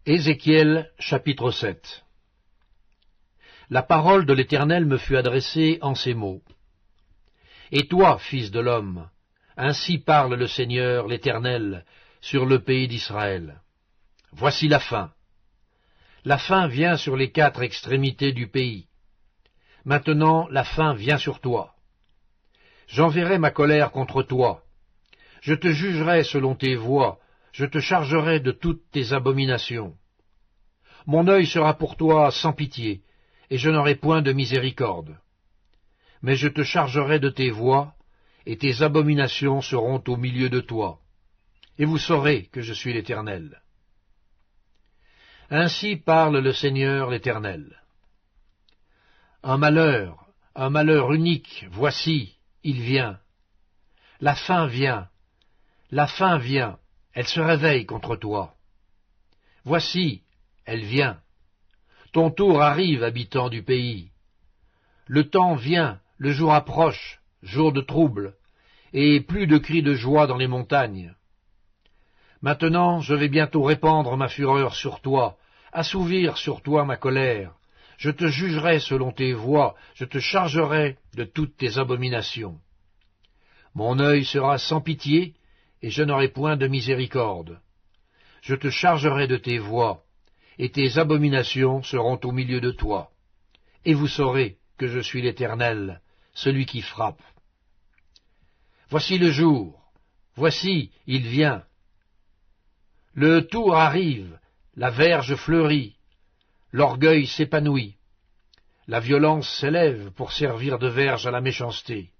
Ézéchiel chapitre 7. La parole de l'Éternel me fut adressée en ces mots. Et toi, fils de l'homme, ainsi parle le Seigneur, l'Éternel, sur le pays d'Israël. Voici la fin. La fin vient sur les quatre extrémités du pays. Maintenant, la fin vient sur toi. J'enverrai ma colère contre toi. Je te jugerai selon tes voies, je te chargerai de toutes tes abominations. Mon œil sera pour toi sans pitié, et je n'aurai point de miséricorde. Mais je te chargerai de tes voies, et tes abominations seront au milieu de toi. Et vous saurez que je suis l'Éternel. Ainsi parle le Seigneur l'Éternel. Un malheur unique, voici, il vient. La fin vient, elle se réveille contre toi. Voici, elle vient. Ton tour arrive, habitant du pays. Le temps vient, le jour approche, jour de trouble, et plus de cris de joie dans les montagnes. Maintenant, je vais bientôt répandre ma fureur sur toi, assouvir sur toi ma colère. Je te jugerai selon tes voies, je te chargerai de toutes tes abominations. Mon œil sera sans pitié, et je n'aurai point de miséricorde. Je te chargerai de tes voies, et tes abominations seront au milieu de toi. Et vous saurez que je suis l'Éternel, celui qui frappe. Voici le jour, voici, il vient. Le tour arrive, la verge fleurit, l'orgueil s'épanouit, la violence s'élève pour servir de verge à la méchanceté.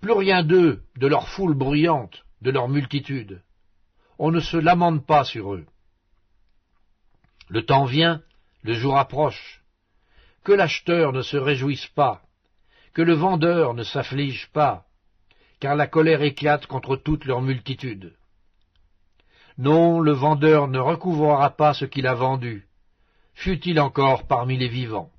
Plus rien d'eux, de leur foule bruyante, de leur multitude. On ne se lamente pas sur eux. Le temps vient, le jour approche. Que l'acheteur ne se réjouisse pas, que le vendeur ne s'afflige pas, car la colère éclate contre toute leur multitude. Non, le vendeur ne recouvrera pas ce qu'il a vendu, fût-il encore parmi les vivants.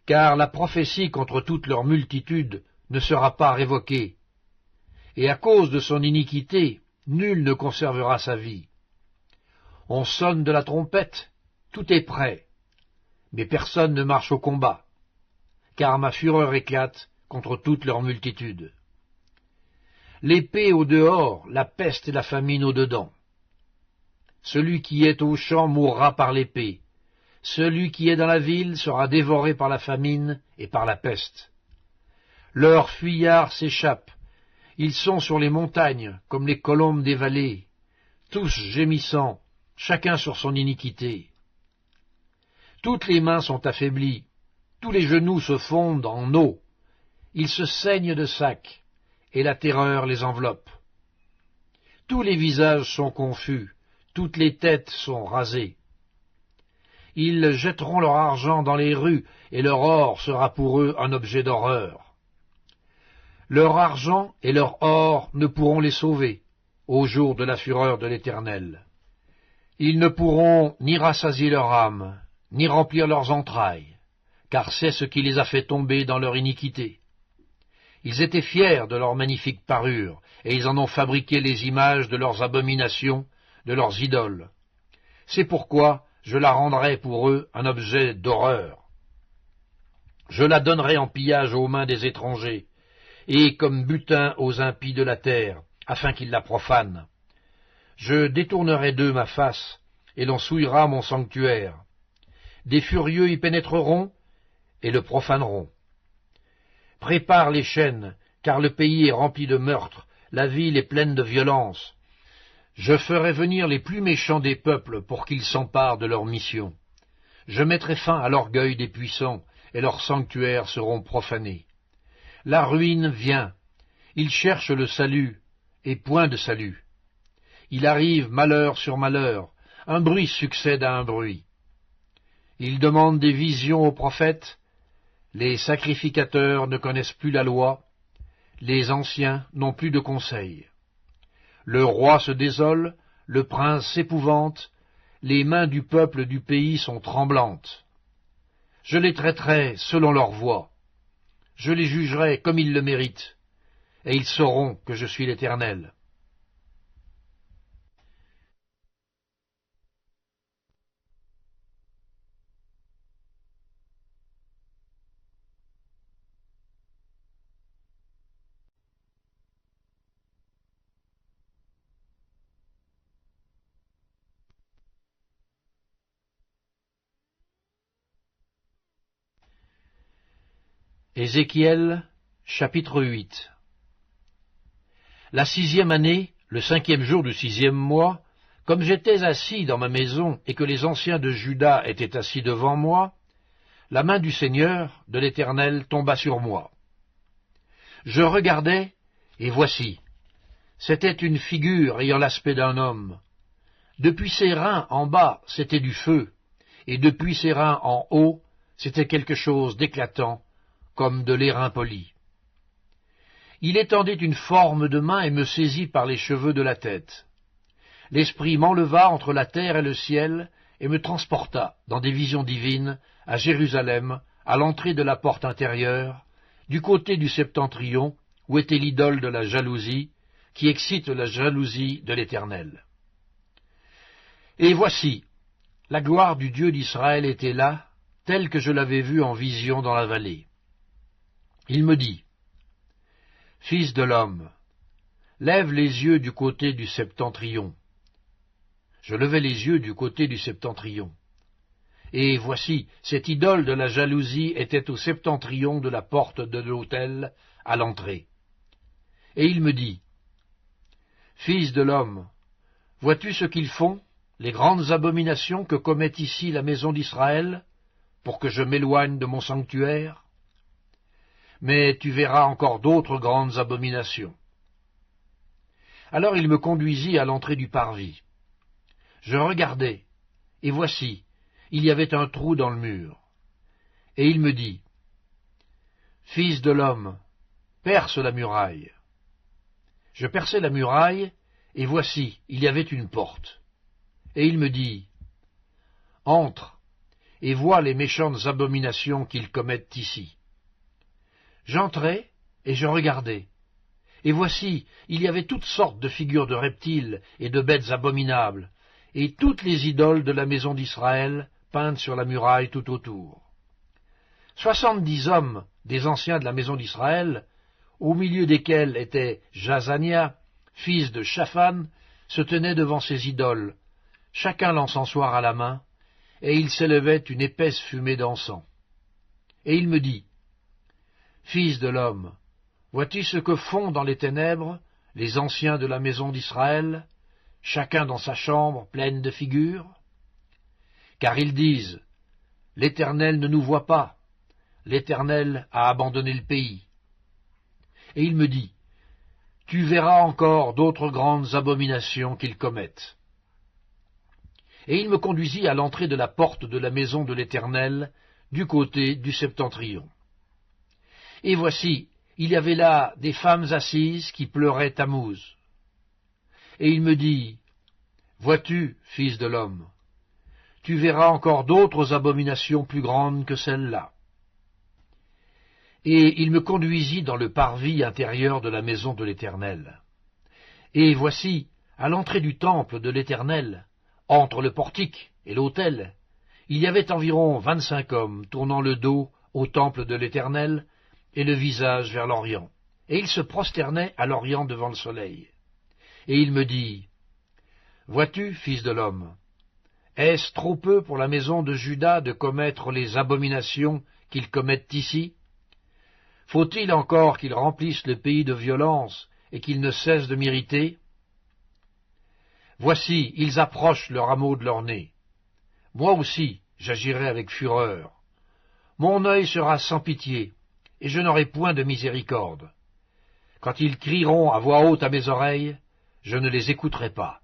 Car la prophétie contre toute leur multitude ne sera pas révoquée, et à cause de son iniquité, nul ne conservera sa vie. On sonne de la trompette, tout est prêt, mais personne ne marche au combat, car ma fureur éclate contre toute leur multitude. L'épée au dehors, la peste et la famine au dedans. Celui qui est au champ mourra par l'épée, celui qui est dans la ville sera dévoré par la famine et par la peste. Leurs fuyards s'échappent, ils sont sur les montagnes comme les colombes des vallées, tous gémissant, chacun sur son iniquité. Toutes les mains sont affaiblies, tous les genoux se fondent en eau, ils se saignent de sac, et la terreur les enveloppe. Tous les visages sont confus, toutes les têtes sont rasées. Ils jetteront leur argent dans les rues, et leur or sera pour eux un objet d'horreur. Leur argent et leur or ne pourront les sauver, au jour de la fureur de l'Éternel. Ils ne pourront ni rassasier leur âme, ni remplir leurs entrailles, car c'est ce qui les a fait tomber dans leur iniquité. Ils étaient fiers de leur magnifique parure, et ils en ont fabriqué les images de leurs abominations, de leurs idoles. C'est pourquoi je la rendrai pour eux un objet d'horreur. Je la donnerai en pillage aux mains des étrangers, et comme butin aux impies de la terre, afin qu'ils la profanent. Je détournerai d'eux ma face, et l'on souillera mon sanctuaire. Des furieux y pénétreront, et le profaneront. Prépare les chaînes, car le pays est rempli de meurtres, la ville est pleine de violence. Je ferai venir les plus méchants des peuples pour qu'ils s'emparent de leur mission. Je mettrai fin à l'orgueil des puissants, et leurs sanctuaires seront profanés. La ruine vient, ils cherchent le salut, et point de salut. Il arrive malheur sur malheur, un bruit succède à un bruit. Ils demandent des visions aux prophètes, les sacrificateurs ne connaissent plus la loi, les anciens n'ont plus de conseil. Le roi se désole, le prince s'épouvante, les mains du peuple du pays sont tremblantes. Je les traiterai selon leur voie. Je les jugerai comme ils le méritent, et ils sauront que je suis l'Éternel. Ézéchiel, chapitre 8. La 6e année, le 5e jour du 6e mois, comme j'étais assis dans ma maison et que les anciens de Juda étaient assis devant moi, la main du Seigneur, de l'Éternel, tomba sur moi. Je regardai, et voici, c'était une figure ayant l'aspect d'un homme. Depuis ses reins en bas, c'était du feu, et depuis ses reins en haut, c'était quelque chose d'éclatant, comme de l'airain poli. Il étendait une forme de main et me saisit par les cheveux de la tête. L'Esprit m'enleva entre la terre et le ciel, et me transporta, dans des visions divines, à Jérusalem, à l'entrée de la porte intérieure, du côté du septentrion, où était l'idole de la jalousie, qui excite la jalousie de l'Éternel. Et voici, la gloire du Dieu d'Israël était là, telle que je l'avais vue en vision dans la vallée. Il me dit, « Fils de l'homme, lève les yeux du côté du septentrion. » Je levai les yeux du côté du septentrion. Et voici, cette idole de la jalousie était au septentrion de la porte de l'autel, à l'entrée. Et il me dit, « Fils de l'homme, vois-tu ce qu'ils font, les grandes abominations que commet ici la maison d'Israël, pour que je m'éloigne de mon sanctuaire? Mais tu verras encore d'autres grandes abominations. » Alors il me conduisit à l'entrée du parvis. Je regardai, et voici, il y avait un trou dans le mur. Et il me dit, « Fils de l'homme, perce la muraille. » Je perçai la muraille, et voici, il y avait une porte. Et il me dit, « Entre, et vois les méchantes abominations qu'ils commettent ici. » J'entrai, et je regardai. Et voici, il y avait toutes sortes de figures de reptiles et de bêtes abominables, et toutes les idoles de la maison d'Israël peintes sur la muraille tout autour. 70 hommes des anciens de la maison d'Israël, au milieu desquels était Jazania, fils de Shaphan, se tenaient devant ces idoles, chacun l'encensoir à la main, et il s'élevait une épaisse fumée d'encens. Et il me dit, « Fils de l'homme, vois-tu ce que font dans les ténèbres les anciens de la maison d'Israël, chacun dans sa chambre pleine de figures? Car ils disent, « L'Éternel ne nous voit pas, l'Éternel a abandonné le pays. » Et il me dit, « Tu verras encore d'autres grandes abominations qu'ils commettent. » Et il me conduisit à l'entrée de la porte de la maison de l'Éternel, du côté du septentrion. Et voici, il y avait là des femmes assises qui pleuraient Tammuz. Et il me dit, « Vois-tu, fils de l'homme, tu verras encore d'autres abominations plus grandes que celles-là. » Et il me conduisit dans le parvis intérieur de la maison de l'Éternel. Et voici, à l'entrée du temple de l'Éternel, entre le portique et l'autel, il y avait environ 25 hommes tournant le dos au temple de l'Éternel et le visage vers l'Orient. Et ils se prosternaient à l'Orient devant le soleil. Et il me dit, « Vois-tu, fils de l'homme, est-ce trop peu pour la maison de Juda de commettre les abominations qu'ils commettent ici? Faut-il encore qu'ils remplissent le pays de violence et qu'ils ne cessent de m'irriter? Voici, ils approchent le rameau de leur nez. Moi aussi, j'agirai avec fureur. Mon œil sera sans pitié, et je n'aurai point de miséricorde. Quand ils crieront à voix haute à mes oreilles, je ne les écouterai pas. »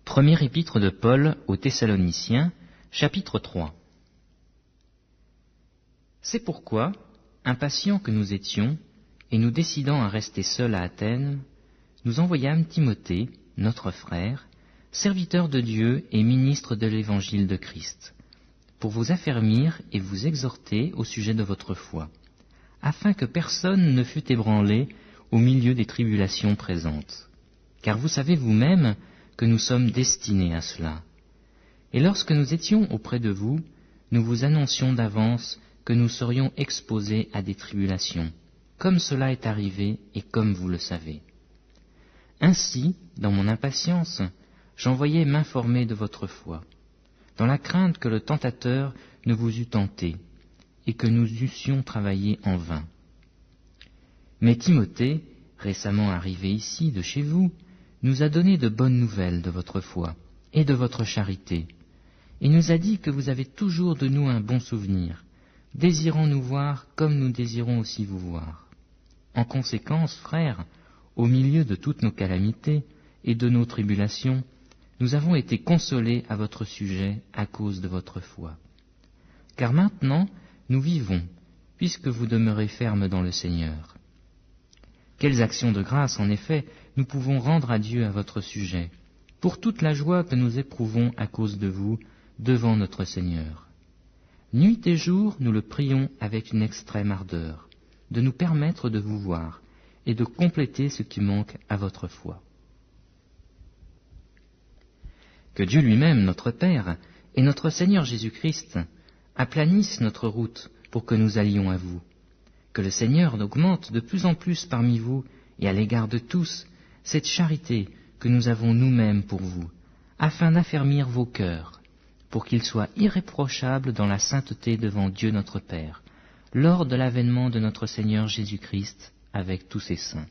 Première épître de Paul aux Thessaloniciens, chapitre 3. C'est pourquoi, impatients que nous étions, et nous décidant à rester seuls à Athènes, nous envoyâmes Timothée, notre frère, serviteur de Dieu et ministre de l'évangile de Christ, pour vous affermir et vous exhorter au sujet de votre foi, afin que personne ne fût ébranlé au milieu des tribulations présentes. Car vous savez vous-même que nous sommes destinés à cela. Et lorsque nous étions auprès de vous, nous vous annoncions d'avance que nous serions exposés à des tribulations, comme cela est arrivé et comme vous le savez. Ainsi, dans mon impatience, j'envoyais m'informer de votre foi, dans la crainte que le tentateur ne vous eût tenté, et que nous eussions travaillé en vain. Mais Timothée, récemment arrivé ici de chez vous, nous a donné de bonnes nouvelles de votre foi et de votre charité, et nous a dit que vous avez toujours de nous un bon souvenir, désirant nous voir comme nous désirons aussi vous voir. En conséquence, frères, au milieu de toutes nos calamités et de nos tribulations, nous avons été consolés à votre sujet à cause de votre foi. Car maintenant, nous vivons, puisque vous demeurez fermes dans le Seigneur. Quelles actions de grâce, en effet, nous pouvons rendre à Dieu à votre sujet, pour toute la joie que nous éprouvons à cause de vous devant notre Seigneur. Nuit et jour, nous le prions avec une extrême ardeur, de nous permettre de vous voir et de compléter ce qui manque à votre foi. Que Dieu lui-même, notre Père, et notre Seigneur Jésus-Christ aplanissent notre route pour que nous allions à vous. Que le Seigneur augmente de plus en plus parmi vous et à l'égard de tous cette charité que nous avons nous-mêmes pour vous, afin d'affermir vos cœurs, pour qu'ils soient irréprochables dans la sainteté devant Dieu notre Père, lors de l'avènement de notre Seigneur Jésus-Christ avec tous ses saints.